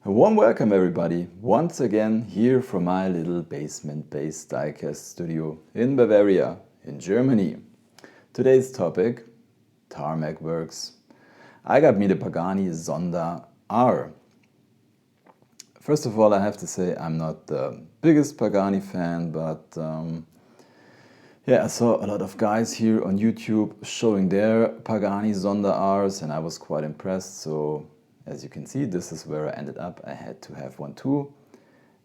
A warm welcome everybody, once again here from my little basement-based diecast studio in Bavaria, in Germany. Today's topic, Tarmac Works. I got me the Pagani Zonda R. First of all, I have to say I'm not the biggest Pagani fan, but I saw a lot of guys here on YouTube showing their Pagani Zonda Rs and I was quite impressed. So as you can see, this is where I ended up. I had to have one too.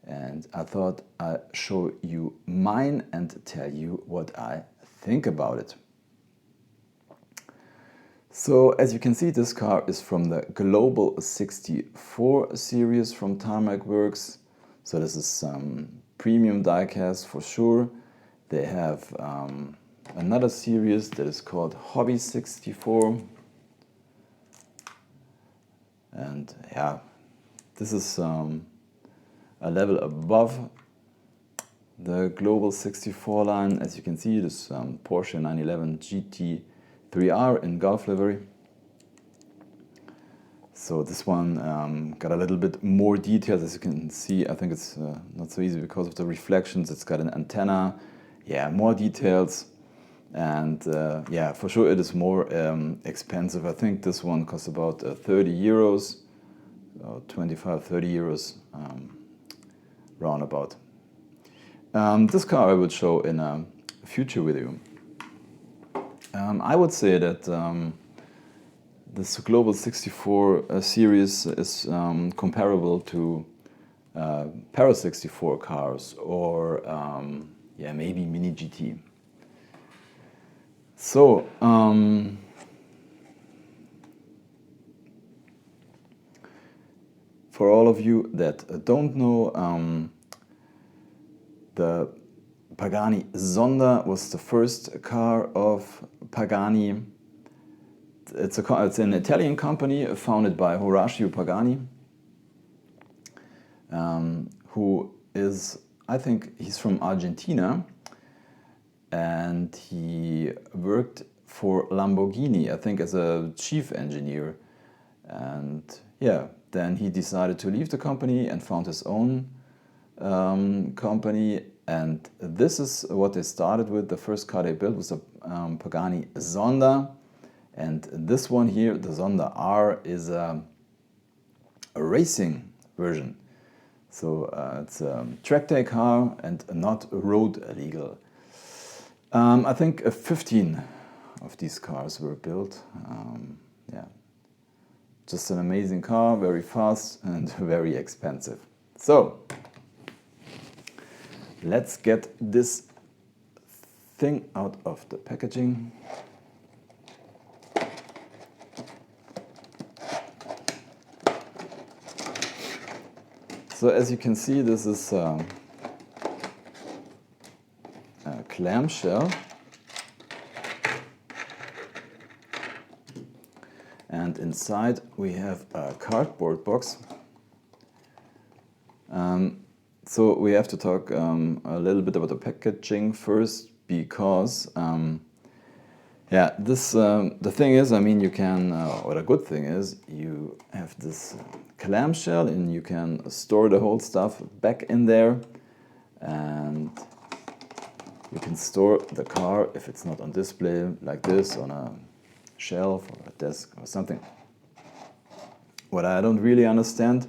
And I thought I'd show you mine and tell you what I think about it. So as you can see, this car is from the Global 64 series from Tarmac Works. So this is some premium diecast for sure. They have another series that is called Hobby 64. And yeah, this is a level above the Global 64 line. As you can see, this Porsche 911 GT3R in Golf livery. So this one got a little bit more details. As you can see, I think it's not so easy because of the reflections. It's got an antenna, more details. And for sure it is more expensive. I think this one costs about 30 euros, 25, 30 euros roundabout. This car I would show in a future video. I would say that this Global 64 series is comparable to Para 64 cars or maybe Mini GT. So, for all of you that don't know, the Pagani Zonda was the first car of Pagani. It's an Italian company founded by Horacio Pagani, who is, I think he's from Argentina. And he worked for Lamborghini, I think, as a chief engineer. And then he decided to leave the company and found his own company. And this is what they started with. The first car they built was a Pagani Zonda. And this one here, the Zonda R, is a racing version. So it's a track day car and not road legal. I think 15 of these cars were built. Just an amazing car, very fast and very expensive. So, let's get this thing out of the packaging. So as you can see, this is a clamshell, and inside we have a cardboard box. So we have to talk a little bit about the packaging first, because the thing is, I mean, you can, or the good thing is, you have this clamshell and you can store the whole stuff back in there, and you can store the car, if it's not on display, like this, on a shelf or a desk or something. What I don't really understand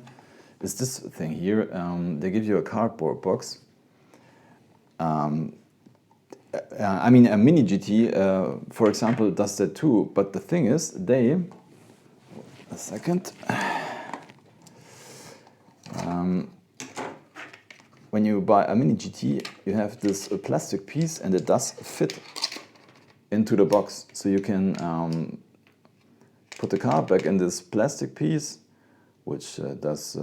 is this thing here. They give you a cardboard box. I mean, a Mini GT, for example, does that too. But the thing is, when you buy a Mini GT, you have this plastic piece and it does fit into the box. So you can put the car back in this plastic piece, which does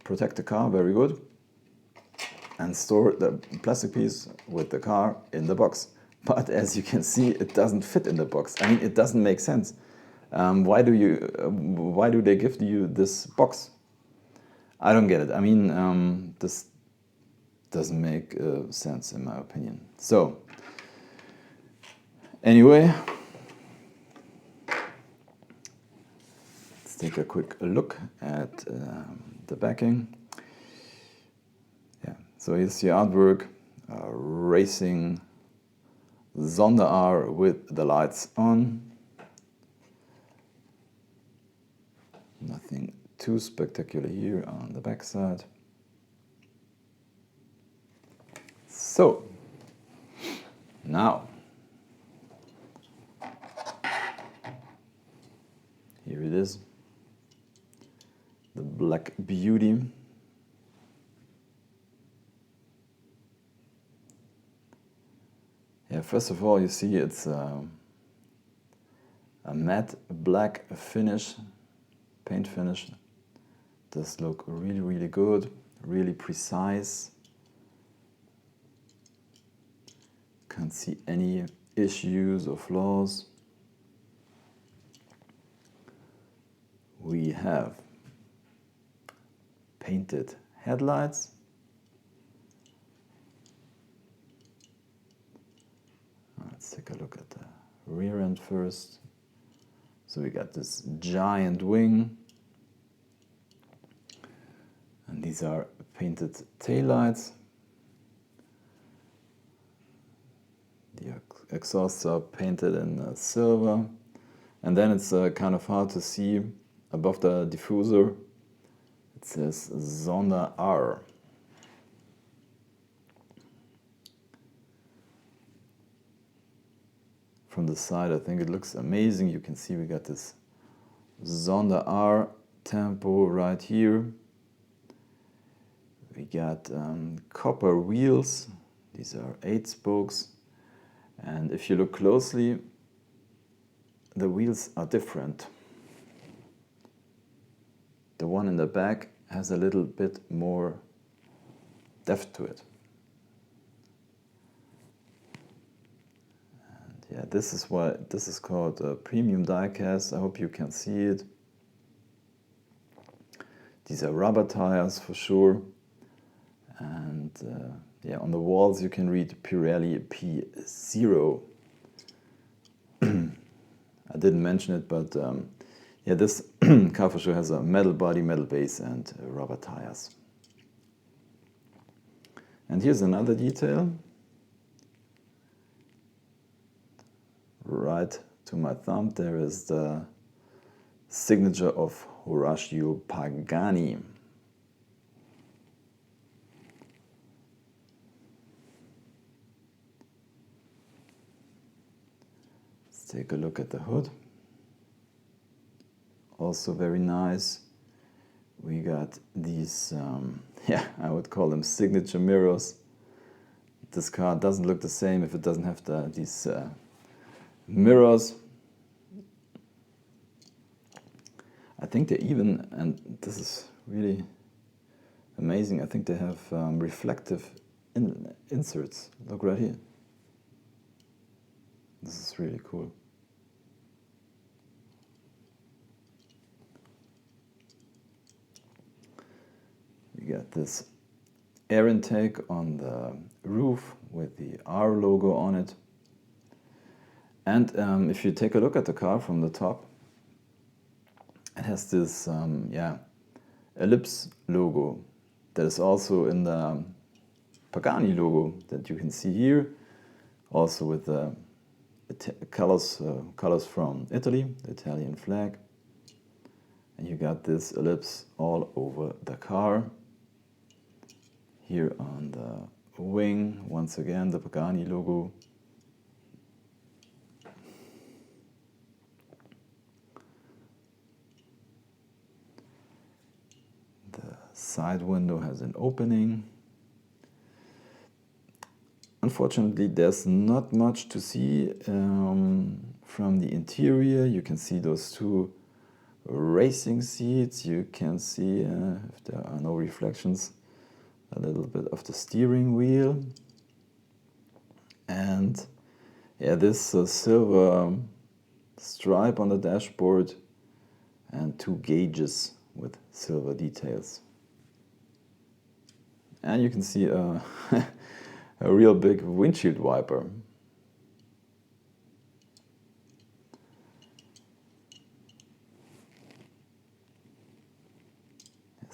protect the car very good, and store the plastic piece with the car in the box. But as you can see, it doesn't fit in the box. I mean, it doesn't make sense. Why do they give you this box? I don't get it. I mean, this doesn't make sense in my opinion. So, anyway, let's take a quick look at the backing. Yeah, so here's the artwork, racing Zonda R with the lights on. Nothing too spectacular here on the back side. So, now, here it is, the Black Beauty. Yeah, first of all, you see it's a matte black finish, paint finish. Does look really, really good, really precise. Can't see any issues or flaws. We have painted headlights. Let's take a look at the rear end first. So we got this giant wing. And these are painted taillights. The exhausts are painted in silver. And then it's kind of hard to see above the diffuser. It says Zonda R. From the side, I think it looks amazing. You can see we got this Zonda R tempo right here. We got copper wheels. These are 8 spokes. And if you look closely, the wheels are different. The one in the back has a little bit more depth to it. And yeah, this is called a premium diecast. I hope you can see it. These are rubber tires for sure. And yeah, on the walls you can read Pirelli P0. I didn't mention it, but yeah, this car for sure has a metal body, metal base, and rubber tires. And here's another detail. Right to my thumb, there is the signature of Horacio Pagani. Let's take a look at the hood. Also very nice. We got these, yeah, I would call them signature mirrors. This car doesn't look the same if it doesn't have these mirrors. I think they even, and this is really amazing, I think they have reflective inserts. Look right here. This is really cool. We got this air intake on the roof with the R logo on it. And if you take a look at the car from the top, it has this yeah, ellipse logo that is also in the Pagani logo that you can see here, also with the colors from Italy, the Italian flag. And you got this ellipse all over the car. Here on the wing, once again, the Pagani logo. The side window has an opening. Unfortunately, there's not much to see from the interior. You can see those 2 racing seats. You can see, if there are no reflections, a little bit of the steering wheel. And yeah, this silver stripe on the dashboard and 2 gauges with silver details. And you can see a real big windshield wiper.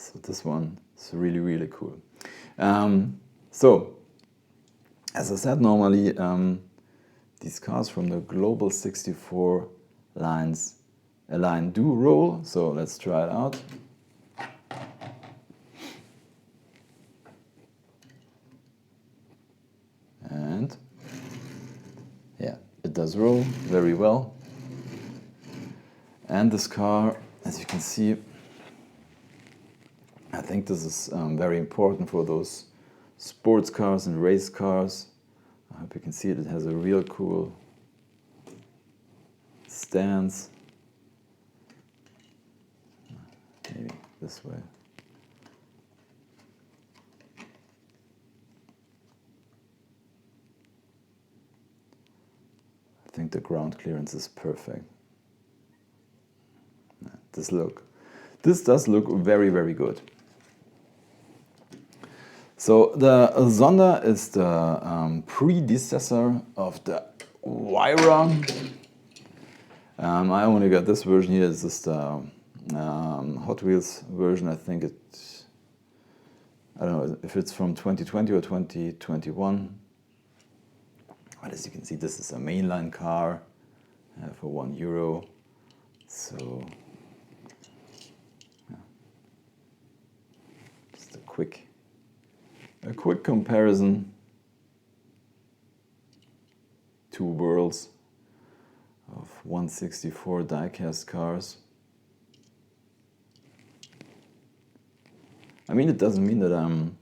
So this one is really, really cool. So, as I said, normally these cars from the Global 64 line do roll. So let's try it out. And yeah, it does roll very well. And this car, as you can see, I think this is very important for those sports cars and race cars. I hope you can see it. It has a real cool stance. Maybe this way. I think the ground clearance is perfect. This does look very, very good. So the Zonda is the predecessor of the Huayra. I only got this version here. This is the Hot Wheels version. I think I don't know if it's from 2020 or 2021. But as you can see, this is a mainline car for €1. So yeah. Just a quick comparison. Two worlds of 164 diecast cars. I mean, it doesn't mean that I'm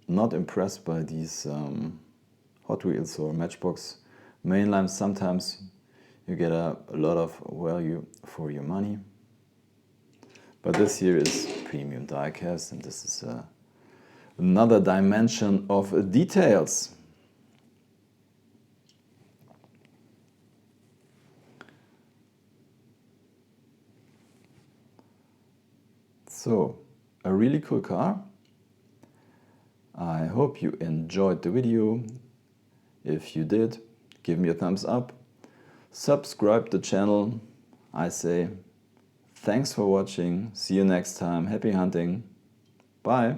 not impressed by these Hot Wheels or Matchbox mainlines. Sometimes you get a lot of value for your money. But this here is premium diecast, and this is another dimension of details. So, a really cool car. I hope you enjoyed the video. If you did, give me a thumbs up. Subscribe the channel. I say thanks for watching. See you next time. Happy hunting. Bye.